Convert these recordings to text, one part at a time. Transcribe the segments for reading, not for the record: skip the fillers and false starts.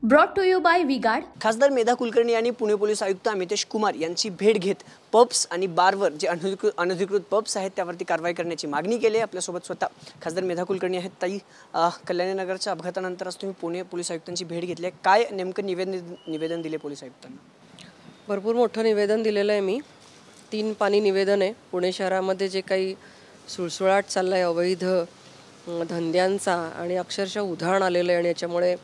Brought to you by V-Guard. खासदार मेधा कुलकर्णी यांनी Pune police आयुक्त अमितेश कुमार यांची भेट घेत पब्स आणि बारवर जे अनधिकृत पब्स आहेत त्यावरती कारवाई करण्याची मागणी केली आहे। आपल्यासोबत स्वतः खासदार मेधा कुलकर्णी आहेत। ताई, कल्याणनगरच्या अपघातानंतर आज तुम्ही पुणे पोलीस आयुक्तांची भेट घेतली आहे, काय नेमकं निवेदन दिले पोलीस आयुक्तांना? भरपूर मोठं निवेदन दिलेलं आहे मी। 3 पानी निवेदन आहे। पुणे शहरामध्ये जे काही सुळसुळाट चाललाय अवैध धंद्यांचा आणि अक्षरशः उधाण आलेलं आहे आणि याच्यामुळे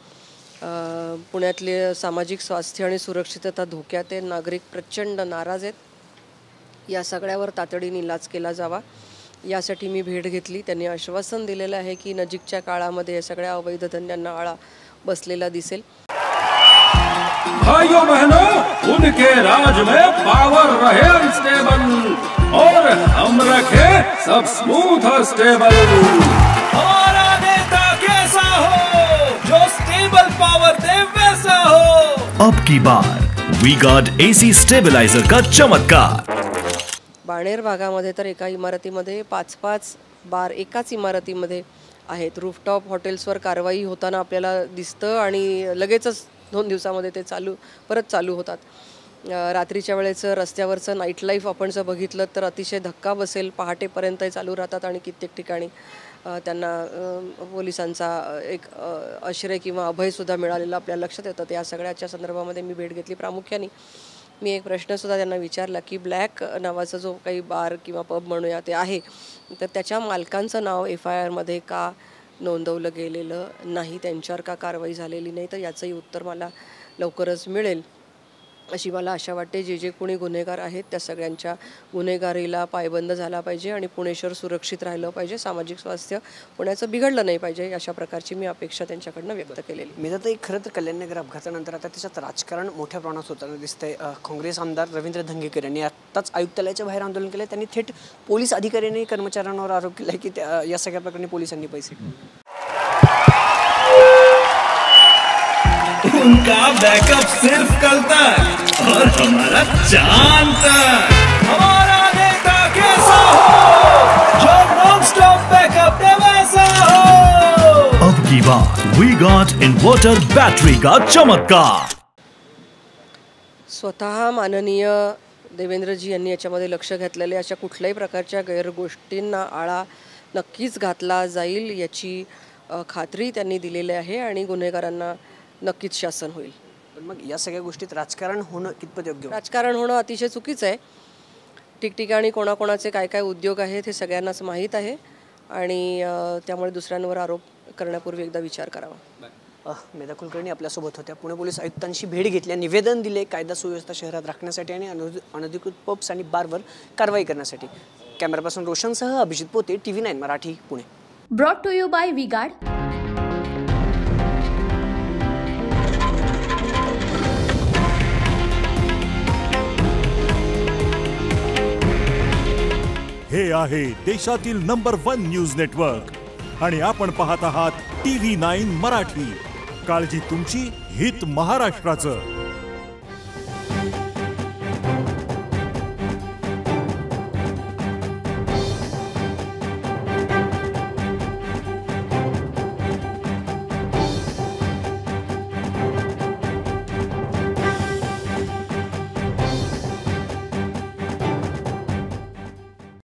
पुण्यातले सामाजिक स्वास्थ्य आणि सुरक्षितता धोक्यात आहे। नागरिक प्रचंड नाराज आहेत। या सगळ्यावर तातडीने इलाज केला जावा यासाठी मी भेट घेतली। त्यांनी आश्वासन दिलेलं आहे की नजीकच्या काळामध्ये या सगळ्या अवैध धंद्यांना आळा बसलेला दिसेल। भाइयों बहनों, उनके राज में पावर रहे अनस्टेबल और हम रखे सब स्मूथ और स्टेबल। हमारा नेता कैसा हो जो स्टेबल पावर दे वैसा हो। अब की बार वी गार्ड एसी स्टेबलाइजर का चमत्कार। बाणेर भागामध्ये तर एका इमारतीमध्ये 5-5 बार एकाच इमारतीमध्ये आहेत। रूफटॉप हॉटेल्सवर कारवाई होताना आपल्याला दिसतं आणि लगेचच 2 दिवसामध्ये ते परत चालू होतात। रात्रीच्या वेळेचं रस्त्यावरचं नाईट लाईफ आपण जर बघितलं तर अतिशय धक्का बसेल। पहाटेपर्यंत चालू राहतात आणि कित्येक ठिकाणी त्यांना पोलिसांचा एक आश्रय किंवा अभयसुद्धा मिळालेलं आपल्याला लक्षात येतं। या सगळ्याच्या संदर्भामध्ये मी भेट घेतली। प्रामुख्याने मी एक प्रश्नसुद्धा त्यांना विचारला की ब्लॅक नावाचा जो काही बार किंवा पब म्हणूया ते आहे, तर त्याच्या मालकांचं नाव FIR मध्ये का नोंदवलं गेलेलं नाही, त्यांच्यावर का कारवाई झालेली नाही, तर याचंही उत्तर मला लवकरच मिळेल अशी मला आशा वाटते। जे कोणी गुन्हेगार आहेत त्या सगळ्यांच्या गुन्हेगारीला पायबंद झाला पाहिजे आणि पुणे शहर सुरक्षित राहिलं पाहिजे। सामाजिक स्वास्थ्य पुण्याचं बिघडलं नाही पाहिजे अशा प्रकारची मी अपेक्षा त्यांच्याकडनं व्यक्त केलेली। मेधाताई, खरं तर कल्याणनगर अपघातानंतर आता त्याच्यात राजकारण मोठ्या प्रमाणात होताना दिसतंय। काँग्रेस आमदार रवींद्र धंगेकर यांनी आत्ताच आयुक्तालयाच्या बाहेर आंदोलन केलं। त्यांनी थेट पोलीस अधिकाऱ्यांनी कर्मचाऱ्यांवर आरोप केला की या सगळ्या प्रकरणी पोलिसांनी पैसे उनका बैकअप सिर्फ कल तक और हमारा चांद तक। हमारा नेता कैसा हो जो नॉन स्टॉप बैकअप दे वैसा हो। अब की बार वी गॉट इन्वर्टर बैटरी का चमत्कार। स्वतः माननीय देवेंद्रजी यांनी याच्यामध्ये लक्ष घातलेले अशा कुठल्याही प्रकारच्या गैरगोष्टींना आळा नक्कीच घातला जाईल याची खात्री त्यांनी दिलेली आहे आणि गुन्हेगारांना नक्कीच शासन होईल। पण मग या सगळ्या गोष्टीत राजकारण होणं कितपत योग्य? राजकारण होणं अतिशय चुकीचं आहे। ठिकठिकाणी कोणाकोणाचे काय काय उद्योग आहेत हे सगळ्यांनाच माहीत आहे आणि त्यामुळे दुसऱ्यांवर आरोप करण्यापूर्वी एकदा विचार करावा। मेधा कुलकर्णी आपल्यासोबत होत्या। पुणे पोलीस आयुक्तांशी भेट घेतली, निवेदन दिले कायदा सुव्यवस्था शहरात राखण्यासाठी आणि अनधिकृत पब्स आणि बारवर कारवाई करण्यासाठी। कॅमेरापासून रोशनसह Abhijit Pote, TV9 Marathi, Pune. Brought to you by V-Guard. हे आहे देशातील नंबर 1 न्यूज नेटवर्क आणि आपण पाहत आहात TV9 मराठी। काळजी तुमची, हित महाराष्ट्राचं।